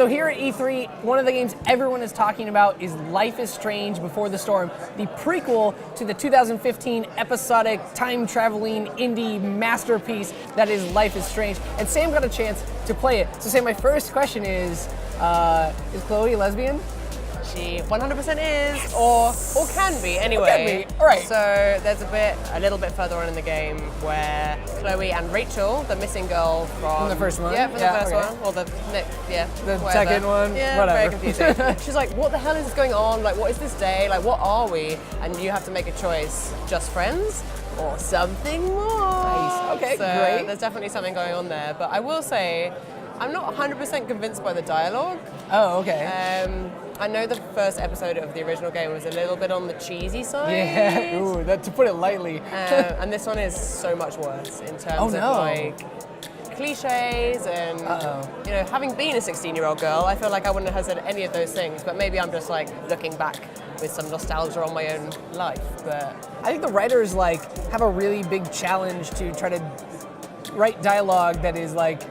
So here at E3, one of the games everyone is talking about is Life is Strange Before the Storm, the prequel to the 2015 episodic time-traveling indie masterpiece that is Life is Strange. And Sam got a chance to play it. So Sam, my first question is Chloe a lesbian? She 100% is, or can be anyway. Can be. All right. So there's a little bit further on in the game where Chloe and Rachel, the missing girl from the first one. Yeah, from the first one, or the whatever. Second one. Yeah, whatever. very confusing. She's like, "What the hell is going on? Like, what is this day? Like, what are we?" And you have to make a choice: just friends or something more. Nice. Okay, so great. There's definitely something going on there, but I will say, I'm not 100% convinced by the dialogue. Oh, okay. I know the first episode of the original game was a little bit on the cheesy side. Yeah, ooh, to put it lightly. And this one is so much worse in terms of like cliches and you know, having been a 16-year-old girl, I feel like I wouldn't have said any of those things, but maybe I'm just like looking back with some nostalgia on my own life. But I think the writers like have a really big challenge to try to write dialogue that is like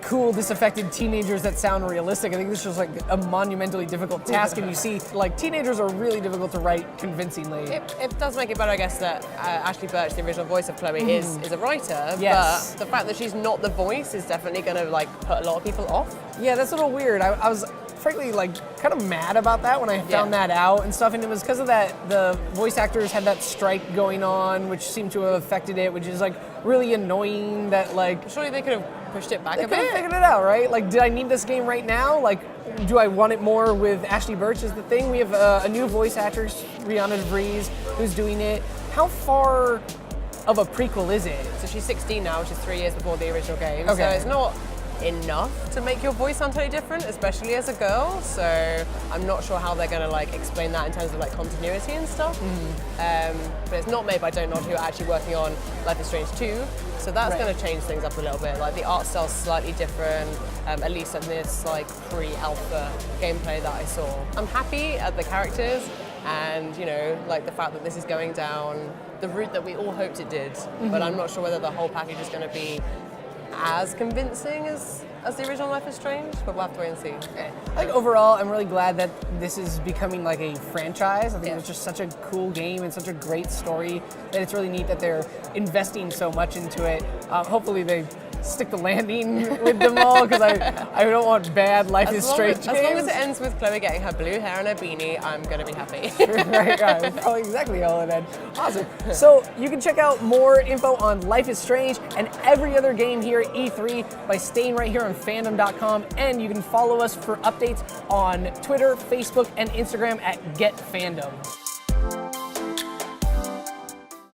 cool, disaffected teenagers that sound realistic. I think this is like a monumentally difficult task, and you see like teenagers are really difficult to write convincingly. It does make it better, I guess, that Ashley Birch, the original voice of Chloe, is a writer. Yes. But the fact that she's not the voice is definitely going to like put a lot of people off. Yeah, that's a little weird. I was frankly like kind of mad about that when I found that out and stuff, and it was because of that the voice actors had that strike going on, which seemed to have affected it, which is like really annoying. That like surely they could have pushed it back they a could have bit. figured it out, right? Like, did I need this game right now? Like, do I want it more with Ashley Birch is the thing? We have a new voice actress, Rihanna DeVries, who's doing it. How far of a prequel is it? So she's 16 now, which is 3 years before the original game. Okay. So it's not enough to make your voice sound totally different, especially as a girl. So I'm not sure how they're going to like explain that in terms of like continuity and stuff. But it's not made by Don't Nod, who are actually working on Life is Strange 2. So that's going to change things up a little bit. Like the art style's slightly different, at least in this like pre-alpha gameplay that I saw. I'm happy at the characters and, you know, like the fact that this is going down the route that we all hoped it did. But I'm not sure whether the whole package is going to be as convincing as the original Life is Strange, but we'll have to wait and see. Okay. I think overall, I'm really glad that this is becoming like a franchise. I think it's just such a cool game and such a great story that it's really neat that they're investing so much into it. Hopefully they stick the landing with them all, because I don't want bad Life is Strange games. As long as it ends with Chloe getting her blue hair and her beanie, I'm going to be happy. right, that's probably exactly how it ends. Awesome. So you can check out more info on Life is Strange and every other game here at E3 by staying right here on fandom.com, and you can follow us for updates on Twitter, Facebook, and Instagram at GetFandom.